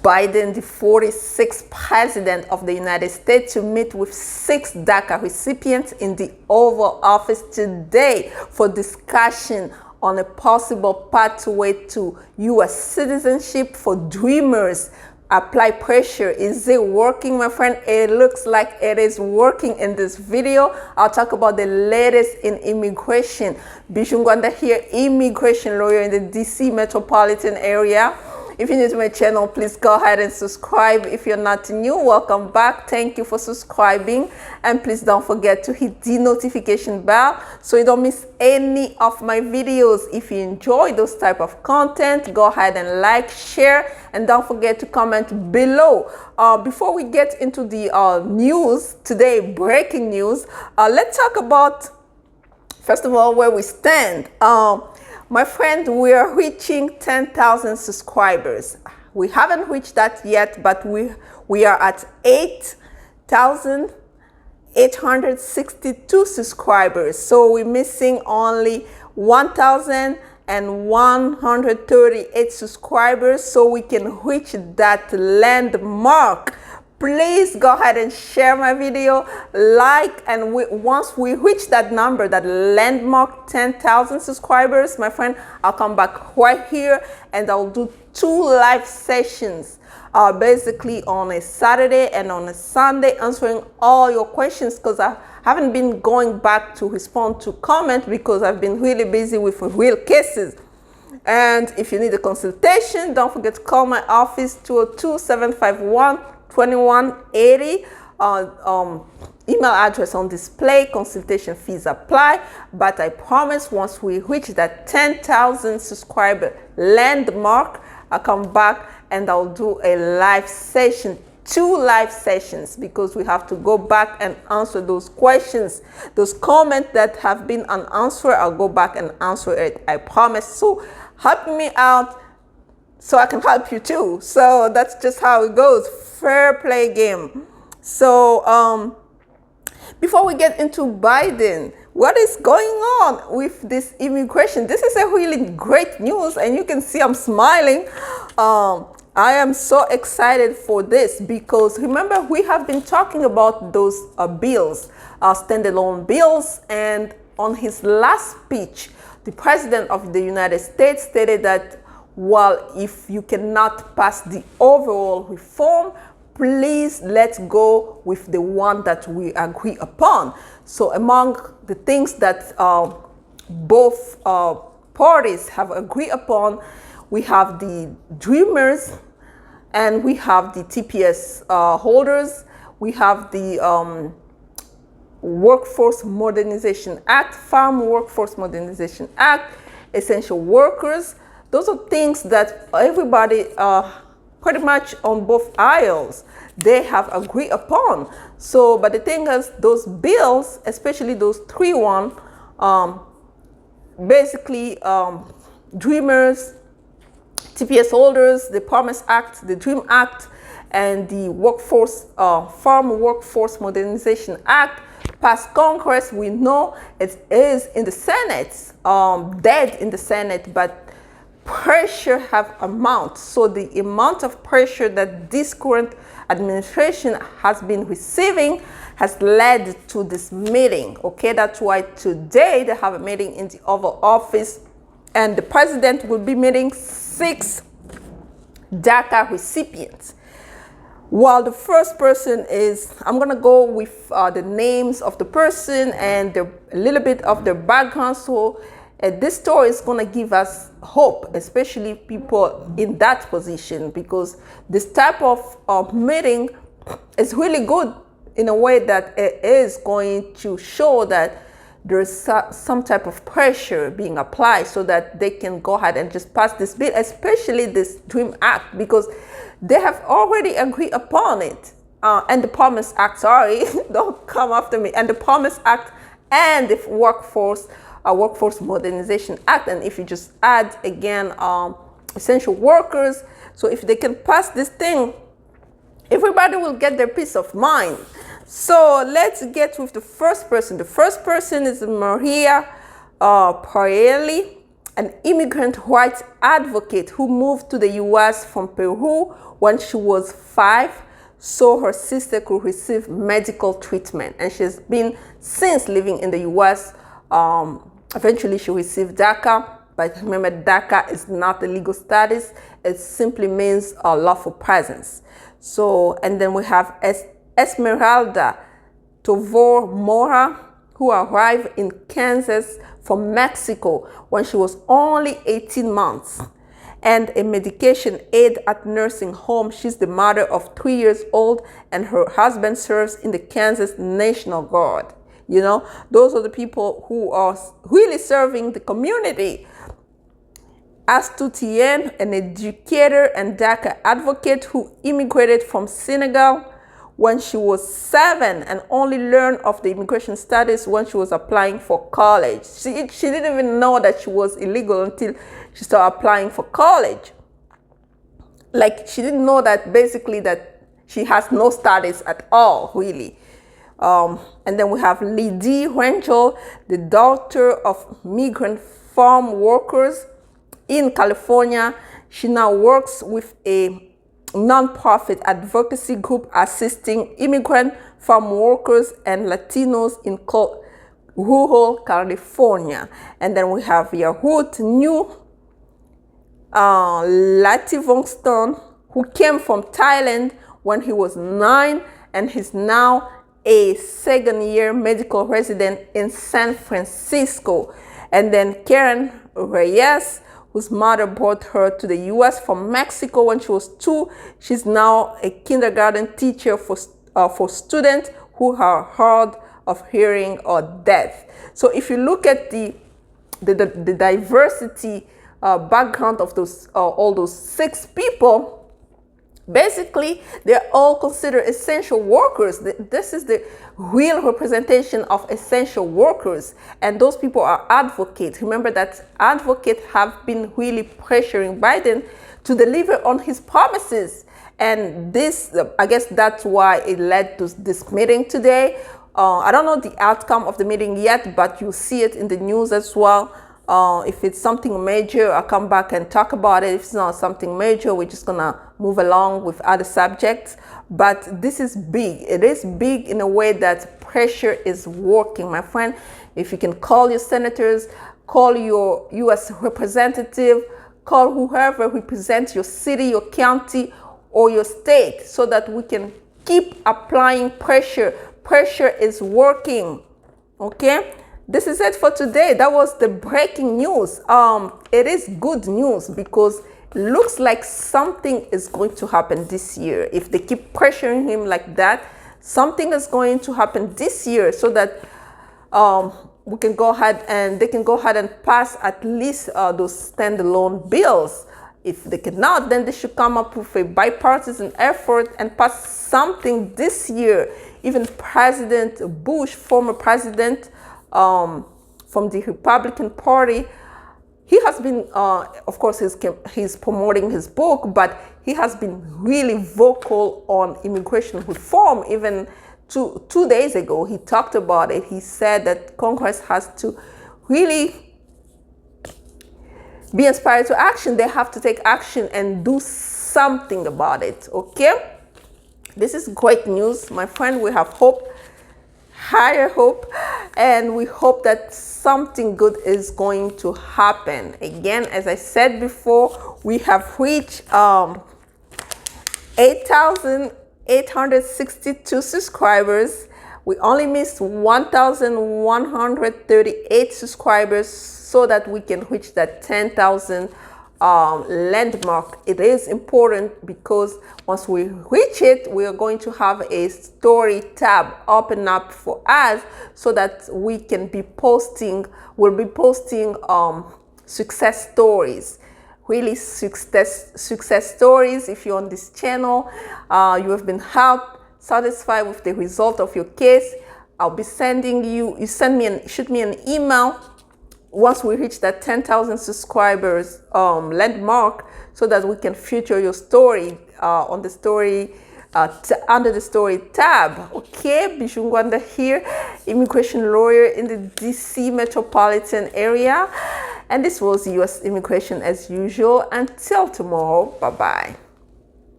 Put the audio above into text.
Biden, the 46th president of the United States, to meet with 6 DACA recipients in the Oval Office today for discussion on a possible pathway to U.S. citizenship for dreamers. Apply pressure. Is it working, my friend? It looks like it is working in this video. I'll talk about the latest in immigration. Bijoux Ngwanda here, immigration lawyer in the DC metropolitan area. If you're new to my channel, please go ahead and subscribe. If you're not new, welcome back. Thank you for subscribing. And please don't forget to hit the notification bell so you don't miss any of my videos. If you enjoy those type of content, go ahead and like, share, and don't forget to comment below. Before we get into the news today, breaking news, let's talk about, first of all, where we stand. My friend, we are reaching 10,000 subscribers. We haven't reached that yet, but we are at 8,862 subscribers. So we're missing only 1,138 subscribers so we can reach that landmark. Please go ahead and share my video, like, and once we reach that number, that landmark 10,000 subscribers, my friend, I'll come back right here and I'll do 2 live sessions, basically on a Saturday and on a Sunday, answering all your questions, because I haven't been going back to respond to comment because I've been really busy with real cases. And if you need a consultation, don't forget to call my office, 202-751-2180. Email address on display. Consultation fees apply, but I promise once we reach that 10,000 subscriber landmark, I'll come back and I'll do a live session, 2 live sessions, because we have to go back and answer those questions, those comments that have been unanswered. I'll go back and answer it, I promise. So help me out so I can help you too. So that's just how it goes. Fair play game. So before we get into Biden, what is going on with this immigration? This is a really great news, and you can see I'm smiling. I am so excited for this because remember, we have been talking about those bills, standalone bills, and on his last speech, the president of the United States stated that, well, if you cannot pass the overall reform, please let's go with the one that we agree upon. So among the things that both parties have agreed upon, we have the dreamers and we have the TPS holders. We have the Workforce Modernization Act, Farm Workforce Modernization Act, essential workers. Those are things that everybody pretty much on both aisles, they have agreed upon. So, but the thing is, those bills, especially those 3-1, basically dreamers, TPS holders, the Promise Act, the Dream Act, and the Farm Workforce Modernization Act passed Congress. We know it is in the Senate, dead in the Senate, but pressure have amount. So the amount of pressure that this current administration has been receiving has led to this meeting. Okay, that's why today they have a meeting in the Oval Office, and the president will be meeting 6 DACA recipients. While the first person is, I'm gonna go with the names of the person and a little bit of their background. So this story is going to give us hope, especially people in that position, because this type of meeting is really good in a way that it is going to show that there's some type of pressure being applied so that they can go ahead and just pass this bill, especially this Dream Act, because they have already agreed upon it. And the Promise Act, sorry, don't come after me, and the Promise Act and the Workforce Modernization Act. And if you just add again essential workers, so if they can pass this thing, everybody will get their peace of mind. So let's get with the first person. The first person is Maria Parole. an immigrant rights advocate who moved to the U.S. from Peru when she was 5, so her sister could receive medical treatment. And she's been since living in the U.S. Eventually, she received DACA. But remember, DACA is not a legal status. It simply means a lawful presence. So, and then we have Esmeralda Tovor Mora, who arrived in Kansas from Mexico when she was only 18 months. And a medication aide at nursing home. She's the mother of 3 years old, and her husband serves in the Kansas National Guard. You know, those are the people who are really serving the community. Astou Tien, an educator and DACA advocate who immigrated from Senegal when she was 7 and only learned of the immigration status when she was applying for college. She didn't even know that she was illegal until she started applying for college. Like, she didn't know that basically that she has no status at all, really. And then we have Lydie Rangel, the daughter of migrant farm workers in California. She now works with a nonprofit advocacy group assisting immigrant farm workers and Latinos in rural California. And then we have Yahut New Lativongston, who came from Thailand when he was 9 and he's now a second-year medical resident in San Francisco. And then Karen Reyes, whose mother brought her to the U.S. from Mexico when she was 2. She's now a kindergarten teacher for students who are hard of hearing or deaf. So if you look at the diversity background of those all those 6 people, basically, they're all considered essential workers. This is the real representation of essential workers. And those people are advocates. Remember that advocates have been really pressuring Biden to deliver on his promises. And this, I guess that's why it led to this meeting today. I don't know the outcome of the meeting yet, but you'll see it in the news as well. If it's something major, I'll come back and talk about it. If it's not something major, we're just gonna move along with other subjects. But this is big. It is big in a way that pressure is working, my friend. If you can call your senators, call your U.S. representative, call whoever represents your city, your county, or your state, so that we can keep applying pressure. Pressure is working, okay? This is it for today. That was the breaking news. It is good news because it looks like something is going to happen this year. If they keep pressuring him like that, something is going to happen this year so that we can go ahead and they can go ahead and pass at least those standalone bills. If they cannot, then they should come up with a bipartisan effort and pass something this year. Even President Bush, former president, from the Republican Party, he has been, of course, he's promoting his book, but he has been really vocal on immigration reform. Even two days ago, he talked about it. He said that Congress has to really be inspired to action. They have to take action and do something about it, okay? This is great news, my friend. We have hope. Higher hope, and we hope that something good is going to happen. Again, as I said before, we have reached 8,862 subscribers. We only missed 1,138 subscribers so that we can reach that 10,000 landmark. It is important because once we reach it, we are going to have a story tab open up for us so that we can be posting, we'll be posting success stories, really success stories. If you're on this channel, you have been helped, satisfied with the result of your case, I'll be sending you, shoot me an email once we reach that 10,000 subscribers landmark, so that we can feature your story on the story under the story tab. Okay, Bijoux Ngwanda here, immigration lawyer in the DC metropolitan area, And this was US Immigration as usual. Until tomorrow, bye-bye.